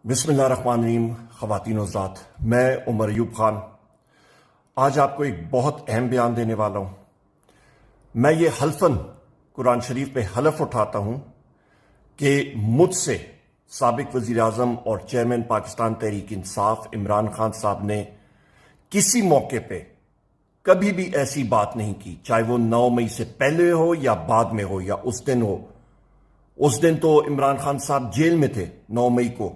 بسم اللہ الرحمن الرحیم. خواتین و حضرات، میں عمر ایوب خان آج آپ کو ایک بہت اہم بیان دینے والا ہوں. میں یہ حلفاً قرآن شریف پہ حلف اٹھاتا ہوں کہ مجھ سے سابق وزیر اعظم اور چیئرمین پاکستان تحریک انصاف عمران خان صاحب نے کسی موقع پہ کبھی بھی ایسی بات نہیں کی، چاہے وہ 9 مئی سے پہلے ہو یا بعد میں ہو یا اس دن ہو. اس دن تو عمران خان صاحب جیل میں تھے 9 مئی کو،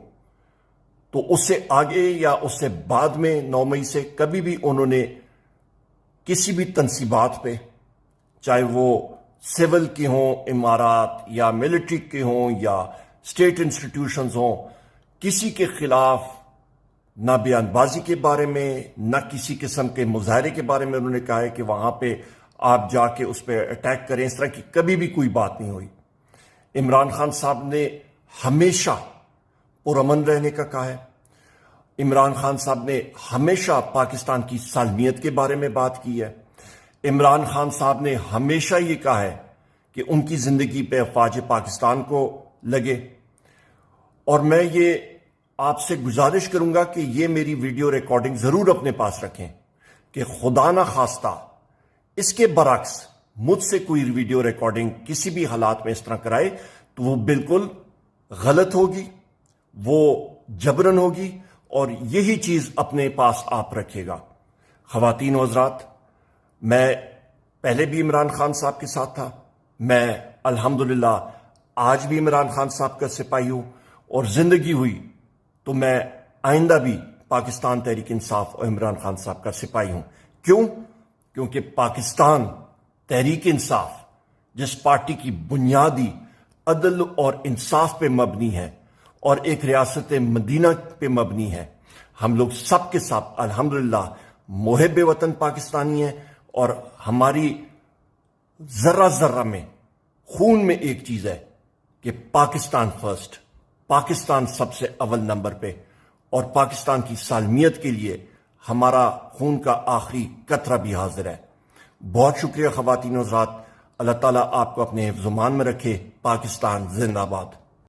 تو اس سے آگے یا اس سے بعد میں 9 مئی سے کبھی بھی انہوں نے کسی بھی تنصیبات پہ، چاہے وہ سول کی ہوں امارات یا ملٹری کے ہوں یا اسٹیٹ انسٹیٹیوشنز ہوں، کسی کے خلاف نہ بیان بازی کے بارے میں نہ کسی قسم کے مظاہرے کے بارے میں انہوں نے کہا ہے کہ وہاں پہ آپ جا کے اس پہ اٹیک کریں. اس طرح کی کبھی بھی کوئی بات نہیں ہوئی. عمران خان صاحب نے ہمیشہ پرامن رہنے کا کہا ہے. عمران خان صاحب نے ہمیشہ پاکستان کی سالمیت کے بارے میں بات کی ہے. عمران خان صاحب نے ہمیشہ یہ کہا ہے کہ ان کی زندگی پہ افواج پاکستان کو لگے. اور میں یہ آپ سے گزارش کروں گا کہ یہ میری ویڈیو ریکارڈنگ ضرور اپنے پاس رکھیں کہ خدا نہ خواستہ اس کے برعکس مجھ سے کوئی ویڈیو ریکارڈنگ کسی بھی حالات میں اس طرح کرائے تو وہ بالکل غلط ہوگی، وہ جبرن ہوگی، اور یہی چیز اپنے پاس آپ رکھے گا. خواتین و حضرات، میں پہلے بھی عمران خان صاحب کے ساتھ تھا، میں الحمدللہ آج بھی عمران خان صاحب کا سپاہی ہوں، اور زندگی ہوئی تو میں آئندہ بھی پاکستان تحریک انصاف اور عمران خان صاحب کا سپاہی ہوں. کیونکہ پاکستان تحریک انصاف جس پارٹی کی بنیادی عدل اور انصاف پہ مبنی ہے اور ایک ریاست مدینہ پہ مبنی ہے، ہم لوگ سب کے ساتھ الحمدللہ محب وطن پاکستانی ہیں، اور ہماری ذرہ ذرہ میں خون میں ایک چیز ہے کہ پاکستان فرسٹ، پاکستان سب سے اول نمبر پہ، اور پاکستان کی سالمیت کے لیے ہمارا خون کا آخری قطرہ بھی حاضر ہے. بہت شکریہ خواتین و حضرات. اللہ تعالیٰ آپ کو اپنے حفظ و امان میں رکھے. پاکستان زندہ باد.